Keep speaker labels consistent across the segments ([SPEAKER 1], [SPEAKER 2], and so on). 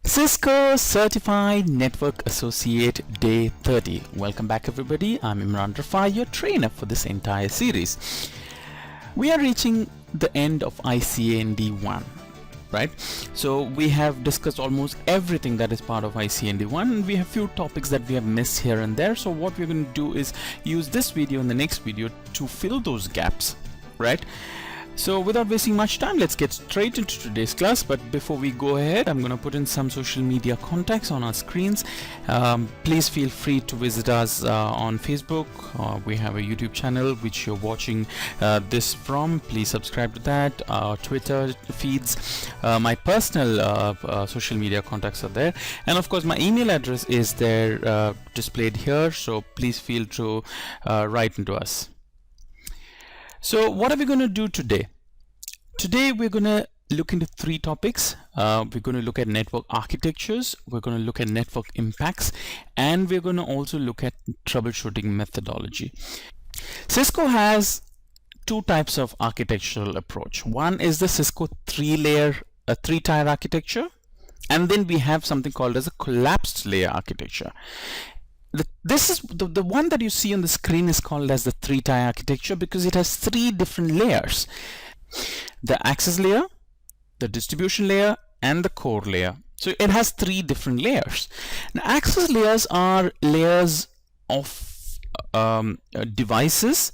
[SPEAKER 1] Cisco Certified Network Associate Day 30. Welcome back everybody. I'm Imran Rafai, your trainer for this entire series. We are reaching the end of ICND 1, right? So we have discussed almost everything that is part of ICND 1, and we have few topics that we have missed here and there. So what we're going to do is use this video and the next video to fill those gaps, right? So without wasting much time, let's get straight into today's class. But before we go ahead, I'm going to put in some social media contacts on our screens. Please feel free to visit us on Facebook. We have a YouTube channel which you're watching this from. Please subscribe to that. Twitter feeds, my personal social media contacts are there, and of course my email address is there displayed here, so please feel to write into us. So what are we going to do today? Today we're going to look into three topics. We're going to look at network architectures, we're going to look at network impacts, and we're going to also look at troubleshooting methodology. Cisco has two types of architectural approach. One is the Cisco three-tier architecture, and then we have something called as a collapsed layer architecture. This is the one that you see on the screen is called as the three-tier architecture because it has three different layers: the access layer, the distribution layer, and the core layer. So it has three different layers. Now, access layers are layers of devices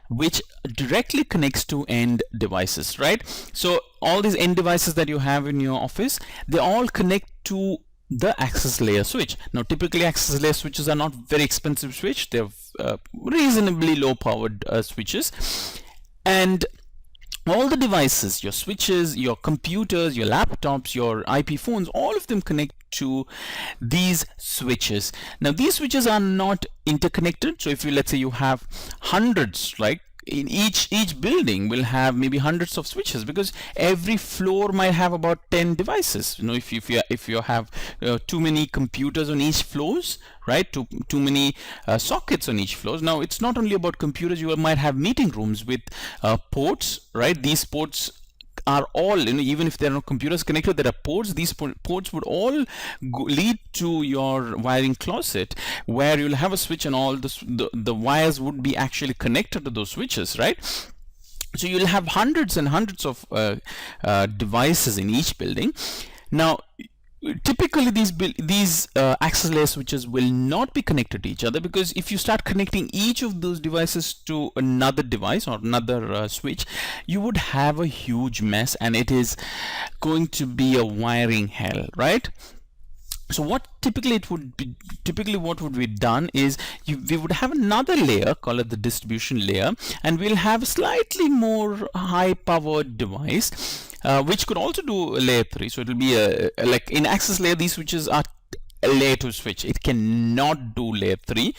[SPEAKER 1] which directly connects to end devices, right? So all these end devices that you have in your office, they all connect to the access layer switch. Now typically access layer switches are not very expensive switch. They're reasonably low powered switches, and all the devices, your switches, your computers, your laptops, your IP phones, all of them connect to these switches. Now these switches are not interconnected. So if you, let's say you have hundreds, like in each building will have maybe hundreds of switches, because every floor might have about 10 devices. You know, if you have too many computers on each floors, right, too many sockets on each floors. Now it's not only about computers. You might have meeting rooms with ports, right? These ports are all, you know, even if there are no computers connected, there are ports. These ports would all lead to your wiring closet, where you'll have a switch, and all the wires would be actually connected to those switches, right? So you'll have hundreds and hundreds of devices in each building. Now typically these access layer switches will not be connected to each other, because if you start connecting each of those devices to another device or another switch, you would have a huge mess, and it is going to be a wiring hell, right? So what typically what would be done is we would have another layer called the distribution layer, and we'll have a slightly more high powered device which could also do layer 3. So it will be like in access layer, these switches are a layer 2 switch. It cannot do layer 3.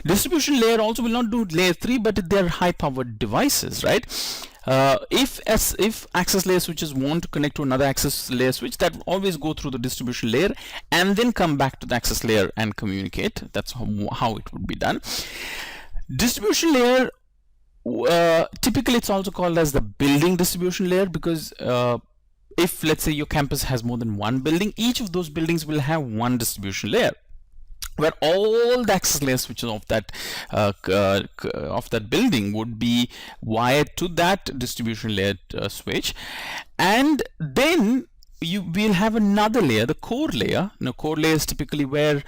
[SPEAKER 1] Distribution layer also will not do layer 3, but they're high powered devices, right? If access layer switches want to connect to another access layer switch, that will always go through the distribution layer and then come back to the access layer and communicate. That's how it would be done. Distribution layer, typically it's also called as the building distribution layer, because if, let's say, your campus has more than one building, each of those buildings will have one distribution layer, where all the access layer switches of that building would be wired to that distribution layer switch. And then you will have another layer, the core layer. Now core layer is typically where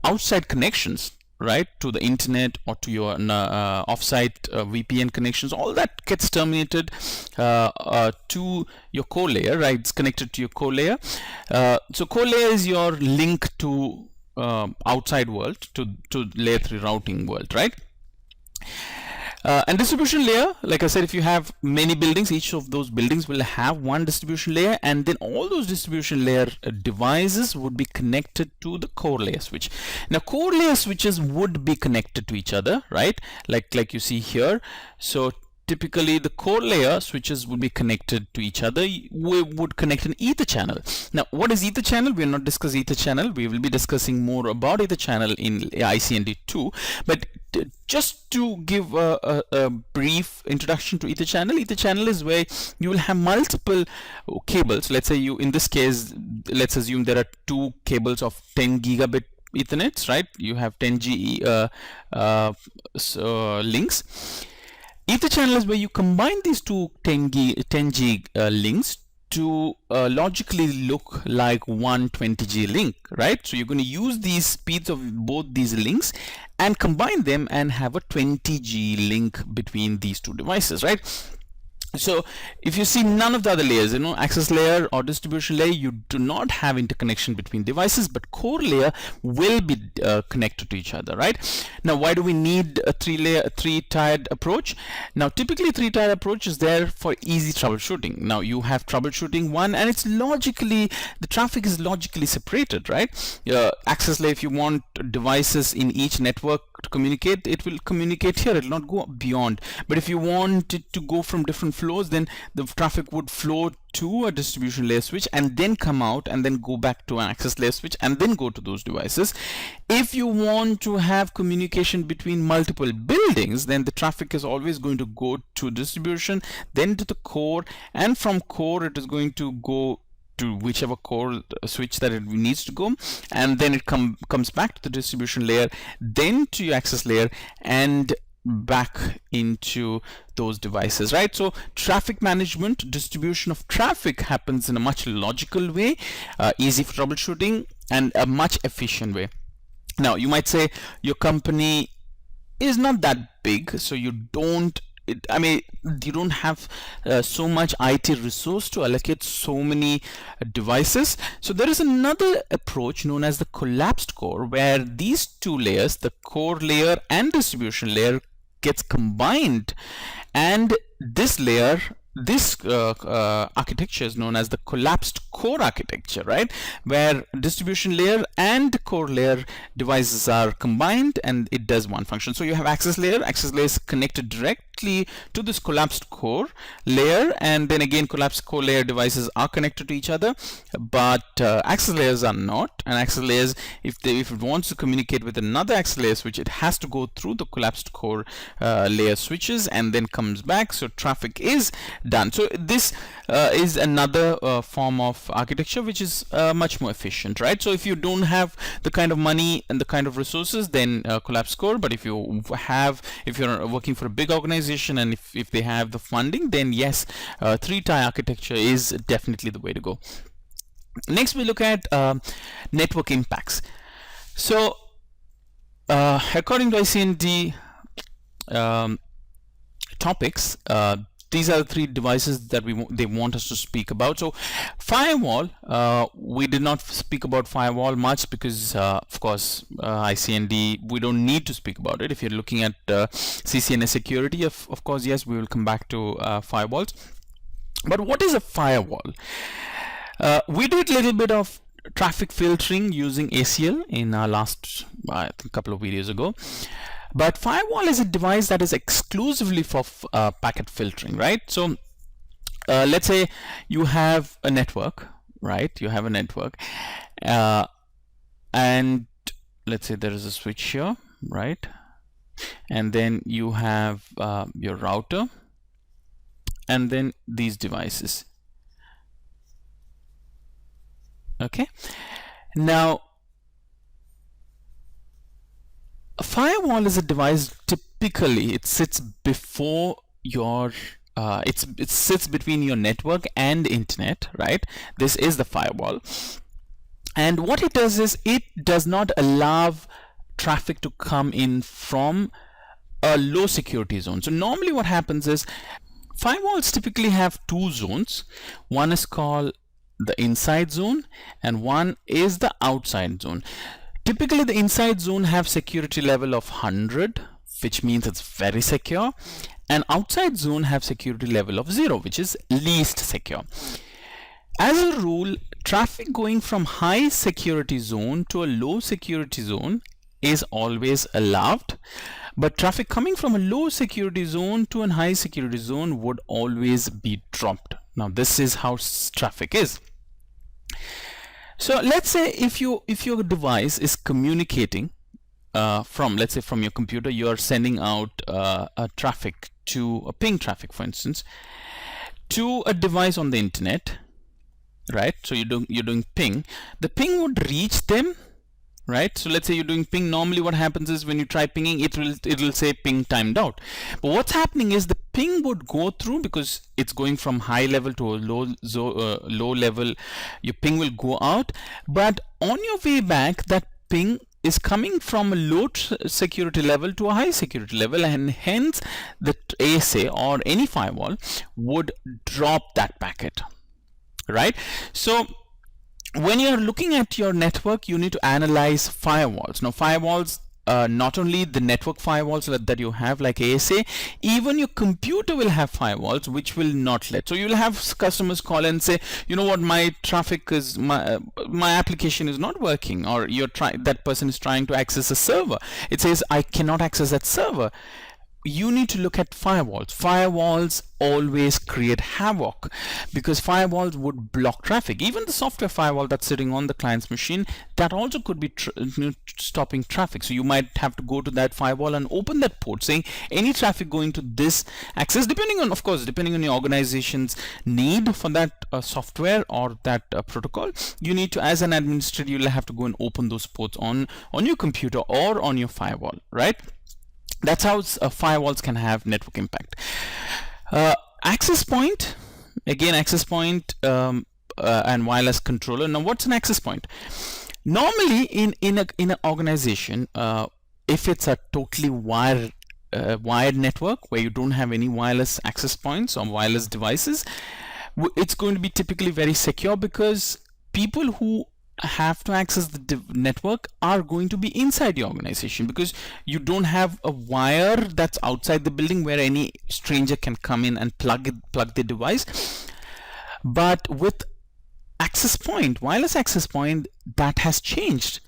[SPEAKER 1] outside connections, right, to the internet or to your offsite VPN connections, all that gets terminated to your core layer, right? It's connected to your core layer. So core layer is your link to outside world, to layer 3 routing world, right? And distribution layer, like I said, if you have many buildings, each of those buildings will have one distribution layer, and then all those distribution layer devices would be connected to the core layer switch. Now core layer switches would be connected to each other, right, like you see here. So typically the core layer switches would be connected to each other. We would connect an ether channel. Now, what is ether channel? We will not discuss ether channel. We will be discussing more about ether channel in ICND 2. But just to give a brief introduction to ether channel is where you will have multiple cables. Let's say in this case, let's assume there are two cables of 10 gigabit Ethernets, right? You have 10G links. Ether channel is where you combine these two 10G links to logically look like one 20G link, right? So you're going to use these speeds of both these links and combine them and have a 20G link between these two devices, right? So if you see none of the other layers, access layer or distribution layer, you do not have interconnection between devices, but core layer will be connected to each other, right? Now, why do we need a three-tiered approach? Now, typically three-tiered approach is there for easy troubleshooting. Now, you have troubleshooting one, and it's the traffic is logically separated, right? Access layer, if you want devices in each network to communicate, it will communicate here. It will not go beyond. But if you want it to go from different flows, then the traffic would flow to a distribution layer switch and then come out and then go back to an access layer switch and then go to those devices. If you want to have communication between multiple buildings, then the traffic is always going to go to distribution, then to the core, and from core it is going to go to whichever core switch that it needs to go, and then it comes back to the distribution layer, then to your access layer, and back into those devices, right? So traffic management, distribution of traffic happens in a much logical way, easy for troubleshooting, and a much efficient way. Now, you might say your company is not that big, so you don't have so much IT resource to allocate so many devices. So there is another approach known as the collapsed core, where these two layers, the core layer and distribution layer, gets combined, and this architecture is known as the collapsed core architecture, right? Where distribution layer and core layer devices are combined and it does one function. So you have access layer is connected directly to this collapsed core layer, and then again collapsed core layer devices are connected to each other, but access layers are not. And access layers, if it wants to communicate with another access layer switch, it has to go through the collapsed core layer switches and then comes back, so traffic is done. So this is another form of architecture which is much more efficient, right? So if you don't have the kind of money and the kind of resources, then collapsed core. But if you're working for a big organization and if they have the funding, then yes, three-tier architecture is definitely the way to go. Next, we look at network impacts. So according to ICND topics, these are the three devices that they want us to speak about. So firewall, we did not speak about firewall much because of course ICND, we don't need to speak about it. If you're looking at CCNA security, of course, yes, we will come back to firewalls. But what is a firewall? We did a little bit of traffic filtering using ACL in our last couple of videos ago. But firewall is a device that is exclusively for packet filtering, right? So let's say you have a network, right? You have a network, and let's say there is a switch here, right? And then you have your router, and then these devices. Okay, now a firewall is a device, typically it sits before your it sits between your network and internet, right? This is the firewall, and what it does is it does not allow traffic to come in from a low security zone. So normally what happens is firewalls typically have two zones. One is called the inside zone and one is the outside zone. Typically the inside zone have security level of 100, which means it's very secure, and outside zone have security level of 0, which is least secure. As a rule, traffic going from high security zone to a low security zone is always allowed, but traffic coming from a low security zone to a high security zone would always be dropped. Now this is how traffic is. So let's say if your device is communicating from, let's say, from your computer, you are sending out a traffic to a ping traffic, for instance, to a device on the internet, right? So you're doing ping. The ping would reach them, right? So let's say you're doing ping. Normally what happens is when you try pinging, it will say ping timed out. But what's happening is the ping would go through, because it's going from high level to a low level. Your ping will go out, but on your way back, that ping is coming from a low security level to a high security level, and hence the ASA or any firewall would drop that packet, right? So when you're looking at your network, you need to analyze firewalls. Now firewalls, not only the network firewalls that you have like ASA, even your computer will have firewalls which will not let. So you'll have customers call and say, you know what, my traffic is, my application is not working, or that person is trying to access a server. It says I cannot access that server. You need to look at firewalls. Firewalls always create havoc, because firewalls would block traffic. Even the software firewall that's sitting on the client's machine, that also could be stopping traffic. So you might have to go to that firewall and open that port saying any traffic going to this access, depending on, of course, depending on your organization's need for that software or that protocol. You need to, as an administrator, you'll have to go and open those ports on your computer or on your firewall, right? That's how firewalls can have network impact. Access point, again, access point and wireless controller. Now what's an access point? Normally in an organization, if it's a totally wired network where you don't have any wireless access points or wireless devices, it's going to be typically very secure, because people who have to access the network are going to be inside your organization, because you don't have a wire that's outside the building where any stranger can come in and plug the device. But with access point, wireless access point, that has changed.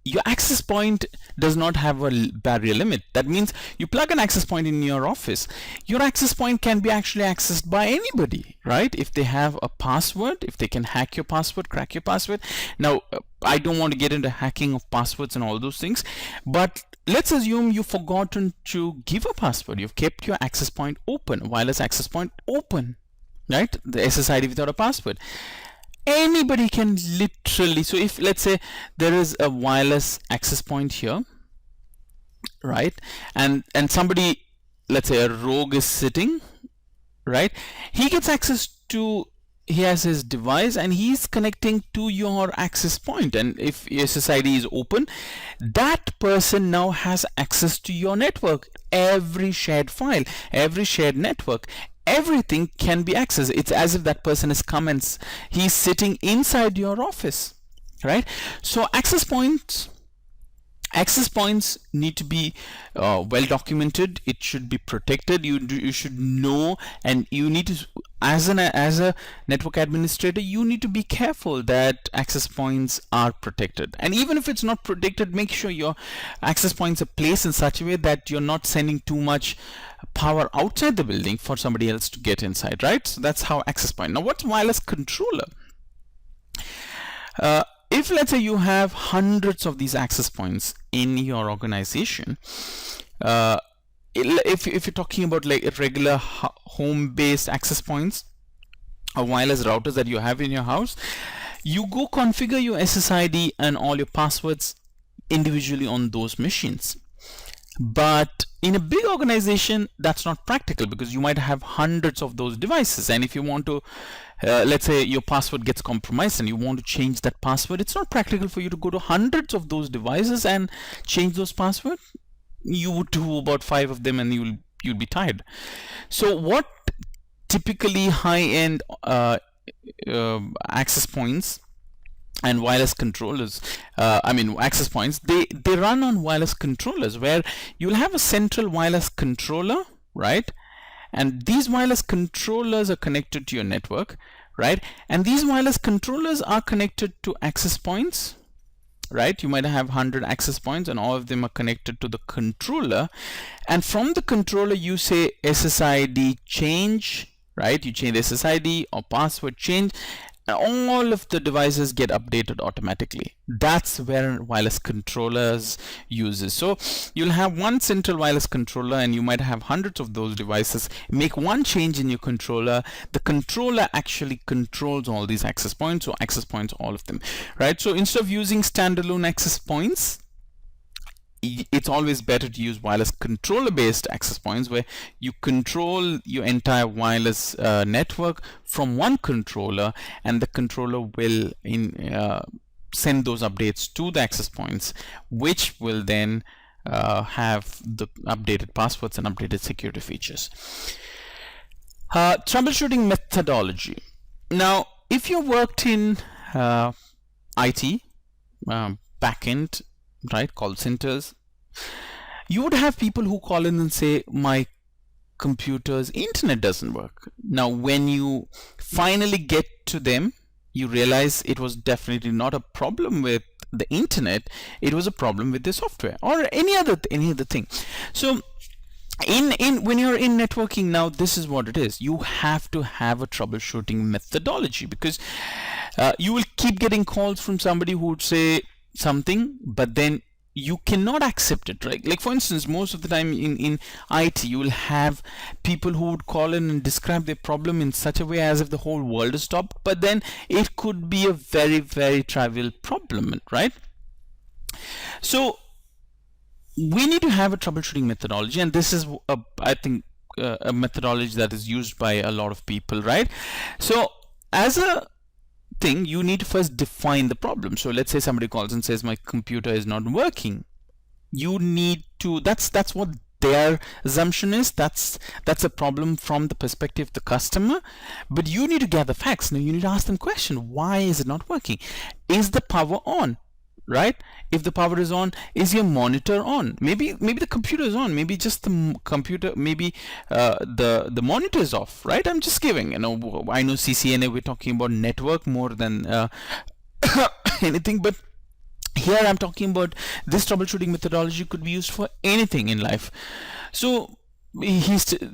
[SPEAKER 1] Your access point does not have a barrier limit. That means you plug an access point in your office, your access point can be actually accessed by anybody, right? If they have a password, if they can hack your password, crack your password. Now I don't want to get into hacking of passwords and all those things, but let's assume you've forgotten to give a password. You've kept your access point open, wireless access point open, right? The SSID without a password. Anybody can literally, so if let's say there is a wireless access point here, right, and somebody, let's say a rogue is sitting, right, he gets access to, he has his device and he's connecting to your access point, and if your SSID is open, that person now has access to your network. Every shared file, every shared network, everything can be accessed. It's as if that person has come and he's sitting inside your office, right? So access points need to be well documented. It should be protected. You should know, and you need to, as a network administrator, you need to be careful that access points are protected. And even if it's not protected, make sure your access points are placed in such a way that you're not sending too much power outside the building for somebody else to get inside, right? So that's how access point. Now what's wireless controller? If let's say you have hundreds of these access points in your organization, if you're talking about like regular home-based access points or wireless routers that you have in your house, you go configure your SSID and all your passwords individually on those machines. But in a big organization, that's not practical, because you might have hundreds of those devices, and if you want to let's say your password gets compromised and you want to change that password, it's not practical for you to go to hundreds of those devices and change those passwords. You would do about 5 of them and you'll be tired. So what typically high-end access points and wireless controllers, access points, they run on wireless controllers, where you'll have a central wireless controller, right? And these wireless controllers are connected to your network, right? And these wireless controllers are connected to access points, right? You might have 100 access points and all of them are connected to the controller, and from the controller you say SSID change, right? You change the SSID or password change, and all of the devices get updated automatically. That's where wireless controllers uses. So you'll have one central wireless controller and you might have hundreds of those devices. Make one change in your controller, the controller actually controls all these access points, so access points all of them, right? So instead of using standalone access points, it's always better to use wireless controller based access points, where you control your entire wireless network from one controller, and the controller will send those updates to the access points, which will then have the updated passwords and updated security features. Troubleshooting methodology. Now, if you worked in IT, backend, right, call centers, you would have people who call in and say, my computer's internet doesn't work. Now when you finally get to them, you realize it was definitely not a problem with the internet, it was a problem with the software or any other thing. So when you're in networking now, this is what it is. You have to have a troubleshooting methodology, because you will keep getting calls from somebody who would say something, but then you cannot accept it, right? Like for instance, most of the time in IT, you will have people who would call in and describe their problem in such a way as if the whole world is stopped, but then it could be a very, very trivial problem, right? So we need to have a troubleshooting methodology, and this is I think a methodology that is used by a lot of people, right? So as a thing, you need to first define the problem. So let's say somebody calls and says my computer is not working. You need to, that's what their assumption is. That's a problem from the perspective of the customer, but you need to gather facts. Now you need to ask them question, why is it not working? Is the power on? Right? If the power is on, is your monitor on? Maybe the computer is on, maybe just the computer, maybe the monitor is off, right? I'm just giving, I know CCNA, we're talking about network more than anything, but here I'm talking about this troubleshooting methodology could be used for anything in life. So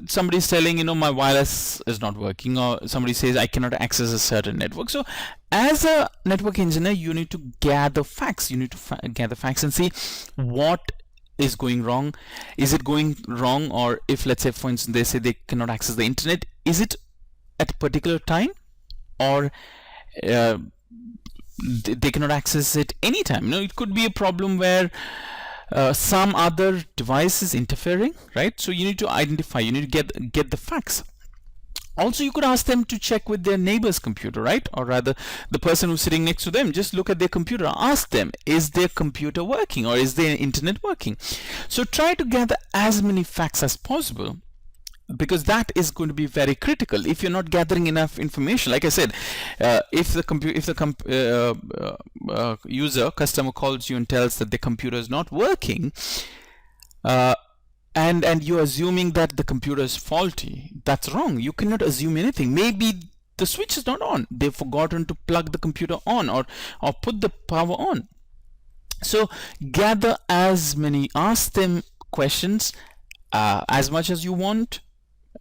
[SPEAKER 1] somebody's telling, my wireless is not working, or somebody says I cannot access a certain network. So as a network engineer, you need to gather facts. You need to gather facts and see what is going wrong. Is it going wrong? Or if, let's say, for instance, they say they cannot access the internet, is it at a particular time, or they cannot access it anytime? It could be a problem where some other device is interfering, right? So you need to identify, you need to get the facts. Also, you could ask them to check with their neighbor's computer, right? Or rather, the person who's sitting next to them. Just look at their computer. Ask them, is their computer working, or is their internet working? So try to gather as many facts as possible, because that is going to be very critical. If you're not gathering enough information, like I said, if the customer calls you and tells that the computer is not working, and you're assuming that the computer is faulty, that's wrong. You cannot assume anything. Maybe the switch is not on. They've forgotten to plug the computer on, or put the power on. So gather ask them questions as much as you want,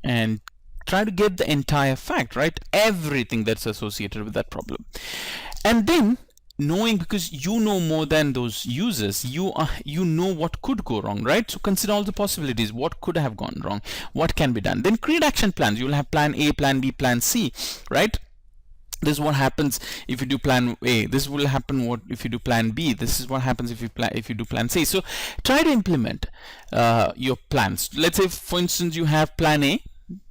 [SPEAKER 1] and try to get the entire fact, right? Everything that's associated with that problem. And then knowing, because you know more than those users, you know what could go wrong, right? So consider all the possibilities. What could have gone wrong? What can be done? Then create action plans. You'll have plan A, plan B, plan C, right? This is what happens if you do plan A. This will happen if you do plan B. This is what happens if you do plan C. So try to implement your plans. Let's say, for instance, you have plan A.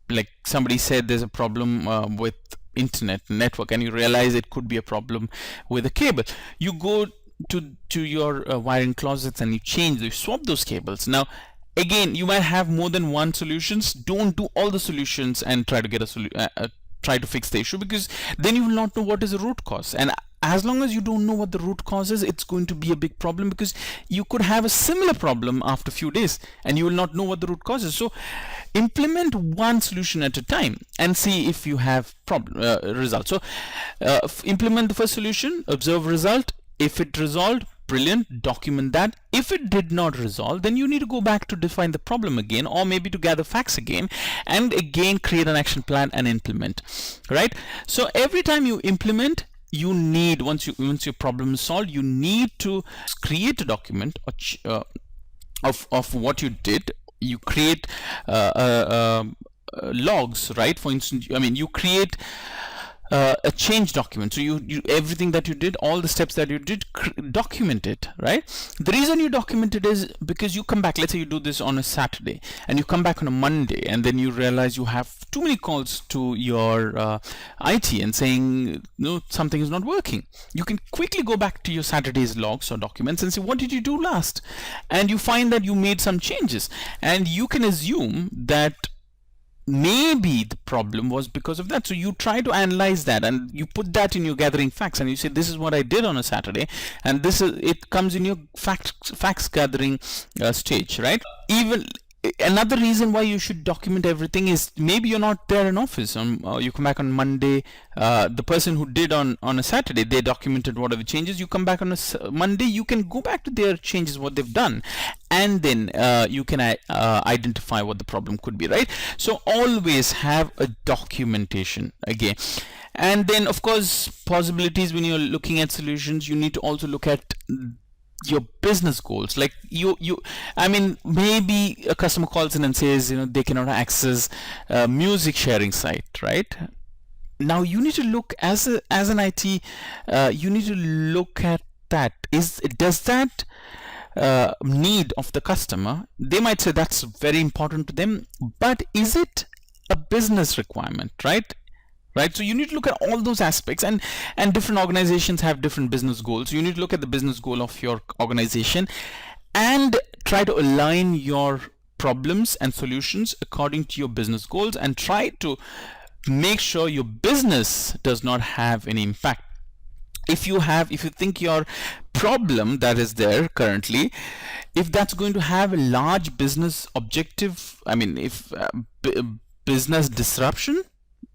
[SPEAKER 1] Like somebody said, there's a problem with internet network, and you realize it could be a problem with a cable. You go to your wiring closets and you swap those cables. Now again, you might have more than one solutions. Don't do all the solutions and try to get try to fix the issue, because then you will not know what is the root cause. And as long as you don't know what the root cause is, it's going to be a big problem, because you could have a similar problem after a few days and you will not know what the root cause is. So implement one solution at a time and see if you have results. So implement the first solution, observe result. If it resolved, Brilliant, document that. If it did not resolve, then you need to go back to define the problem again, or maybe to gather facts again, and again create an action plan and implement, right? So every time you implement, you need, once your problem is solved, you need to create a document of what you did. You create logs, right? For instance, I mean, you create a change document. So you everything that you did, all the steps that you did, document it, right? The reason you document it is because you come back, let's say you do this on a Saturday, and you come back on a Monday, and then you realize you have too many calls to your IT and saying, no, something is not working. You can quickly go back to your Saturday's logs or documents and say, what did you do last? And you find that you made some changes, and you can assume that maybe the problem was because of that. So you try to analyze that, and you put that in your gathering facts, and you say, this is what I did on a Saturday, and this is, it comes in your facts gathering stage, right? Even another reason why you should document everything is maybe you're not there in office, you come back on Monday. The person who did on a Saturday, they documented whatever changes. You come back on a Monday, you can go back to their changes, what they've done, and then you can identify what the problem could be, right? So always have a documentation again. And then, of course, possibilities. When you're looking at solutions, you need to also look at your business goals. Like I mean, maybe a customer calls in and says, they cannot access a music sharing site, right? Now you need to look as an IT, you need to look at that. Does that need of the customer, they might say that's very important to them, but is it a business requirement, right? So you need to look at all those aspects, and different organizations have different business goals. You need to look at the business goal of your organization and try to align your problems and solutions according to your business goals, and try to make sure your business does not have any impact. If you think your problem that is there currently, if that's going to have a large business objective, I mean, if business disruption,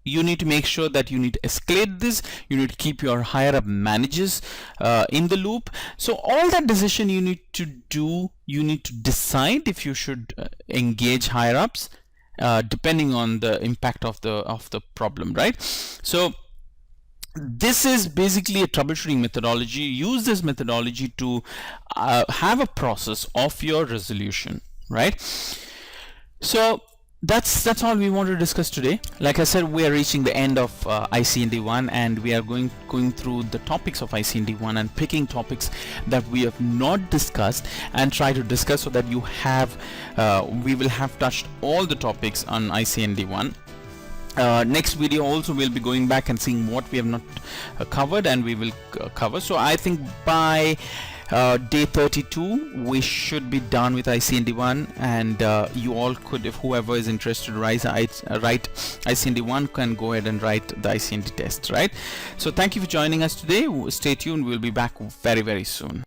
[SPEAKER 1] you need to make sure that you need to escalate this. You need to keep your higher up managers in the loop. So all that decision you need to do, you need to decide if you should engage higher ups depending on the impact of the problem, right? So this is basically a troubleshooting methodology. Use this methodology to have a process of your resolution, right? So that's all we want to discuss today. Like I said, we are reaching the end of ICND1, and we are going through the topics of ICND1 and picking topics that we have not discussed and try to discuss, so that you have we will have touched all the topics on ICND1. Next video also we'll be going back and seeing what we have not covered, and we will cover. So I think by day 32 we should be done with ICND1, and you all could, if whoever is interested, write ICND1, can go ahead and write the ICND test, right? So thank you for joining us today. Stay tuned, we'll be back very, very soon.